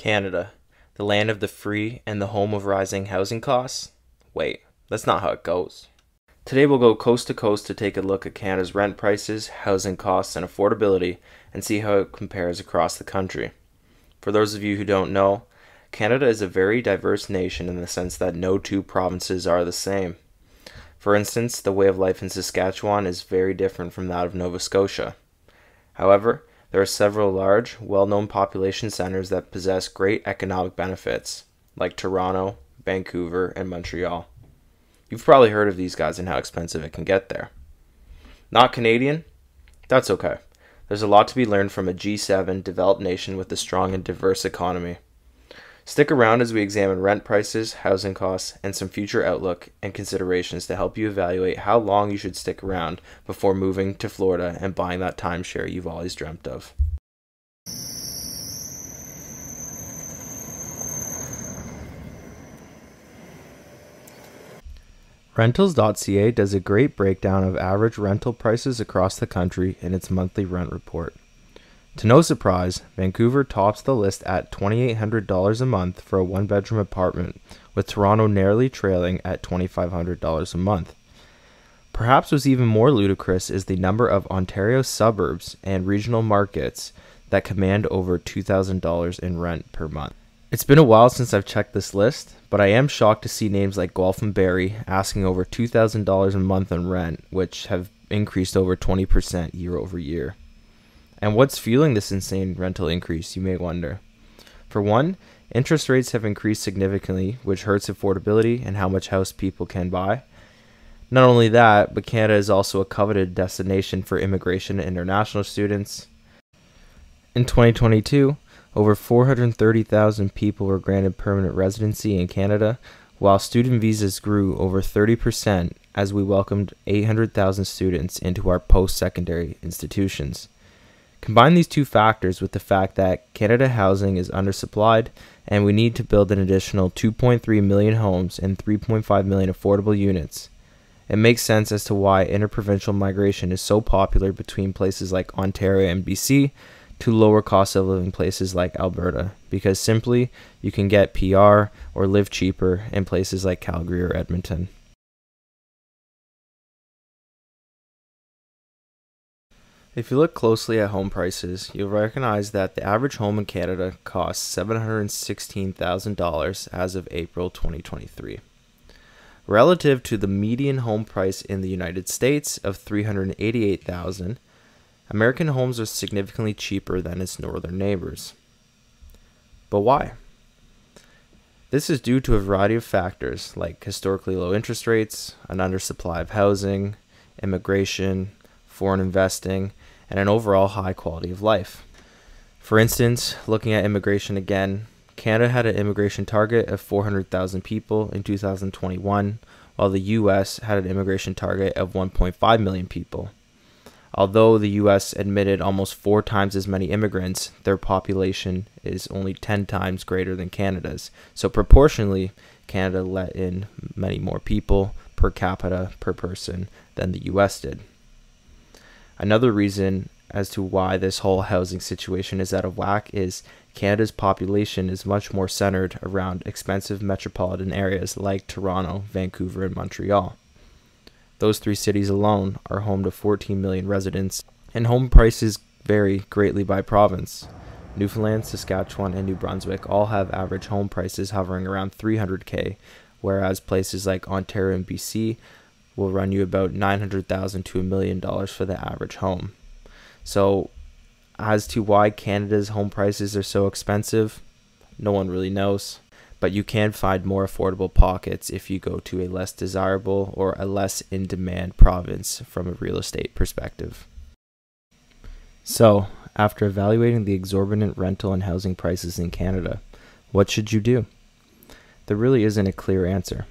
Canada, the land of the free and the home of rising housing costs? Wait, that's not how it goes. Today we'll go coast to coast to take a look at Canada's rent prices, housing costs, and affordability, and see how it compares across the country. For those of you who don't know, Canada is a very diverse nation in the sense that no two provinces are the same. For instance, the way of life in Saskatchewan is very different from that of Nova Scotia. However, there are several large, well-known population centers that possess great economic benefits, like Toronto, Vancouver, and Montreal. You've probably heard of these guys and how expensive it can get there. Not Canadian? That's okay. There's a lot to be learned from a G7 developed nation with a strong and diverse economy. Stick around as we examine rent prices, housing costs, and some future outlook and considerations to help you evaluate how long you should stick around before moving to Florida and buying that timeshare you've always dreamt of. Rentals.ca does a great breakdown of average rental prices across the country in its monthly rent report. To no surprise, Vancouver tops the list at $2,800 a month for a one-bedroom apartment, with Toronto narrowly trailing at $2,500 a month. Perhaps what's even more ludicrous is the number of Ontario suburbs and regional markets that command over $2,000 in rent per month. It's been a while since I've checked this list, but I am shocked to see names like Guelph and Barrie asking over $2,000 a month on rent, which have increased over 20% year over year. And what's fueling this insane rental increase, you may wonder? For one, interest rates have increased significantly, which hurts affordability and how much house people can buy. Not only that, but Canada is also a coveted destination for immigration and international students. In 2022, over 430,000 people were granted permanent residency in Canada, while student visas grew over 30% as we welcomed 800,000 students into our post-secondary institutions. Combine these two factors with the fact that Canada housing is undersupplied and we need to build an additional 2.3 million homes and 3.5 million affordable units. It makes sense as to why interprovincial migration is so popular between places like Ontario and BC to lower cost of living places like Alberta, because simply you can get PR or live cheaper in places like Calgary or Edmonton. If you look closely at home prices, you'll recognize that the average home in Canada costs $716,000 as of April 2023. Relative to the median home price in the United States of $388,000, American homes are significantly cheaper than its northern neighbors. But why? This is due to a variety of factors like historically low interest rates, an undersupply of housing, immigration, foreign investing, and an overall high quality of life. For instance, looking at immigration again, Canada had an immigration target of 400,000 people in 2021, while the US had an immigration target of 1.5 million people. Although the US admitted almost 4 times as many immigrants, their population is only 10 times greater than Canada's. So proportionally, Canada let in many more people per capita per person than the US did. Another reason as to why this whole housing situation is out of whack is Canada's population is much more centered around expensive metropolitan areas like Toronto, Vancouver, and Montreal. Those 3 cities alone are home to 14 million residents, and home prices vary greatly by province. Newfoundland, Saskatchewan, and New Brunswick all have average home prices hovering around $300,000, whereas places like Ontario and BC will run you about $900,000 to $1 million for the average home. So, as to why Canada's home prices are so expensive, no one really knows. But you can find more affordable pockets if you go to a less desirable or a less in-demand province from a real estate perspective. So, after evaluating the exorbitant rental and housing prices in Canada, what should you do? There really isn't a clear answer.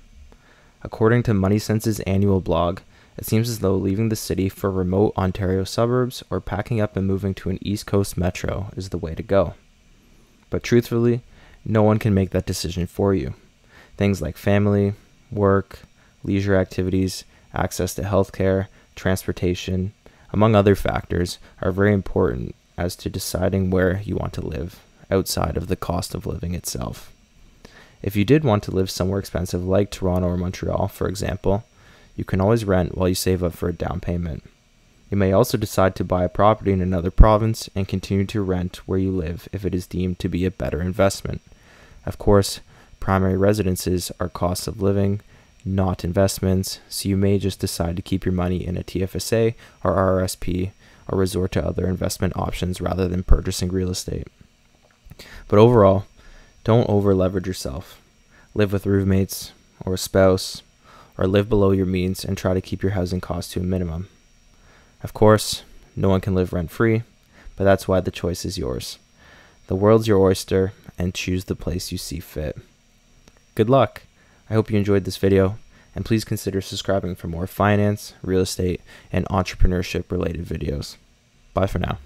According to MoneySense's annual blog, it seems as though leaving the city for remote Ontario suburbs or packing up and moving to an East Coast metro is the way to go. But truthfully, no one can make that decision for you. Things like family, work, leisure activities, access to healthcare, transportation, among other factors, are very important as to deciding where you want to live outside of the cost of living itself. If you did want to live somewhere expensive like Toronto or Montreal, for example, you can always rent while you save up for a down payment. You may also decide to buy a property in another province and continue to rent where you live if it is deemed to be a better investment. Of course, primary residences are costs of living, not investments, so you may just decide to keep your money in a TFSA or RRSP or resort to other investment options rather than purchasing real estate. But overall, don't over-leverage yourself. Live with roommates or a spouse, or live below your means and try to keep your housing costs to a minimum. Of course, no one can live rent-free, but that's why the choice is yours. The world's your oyster, and choose the place you see fit. Good luck! I hope you enjoyed this video, and please consider subscribing for more finance, real estate, and entrepreneurship related videos. Bye for now.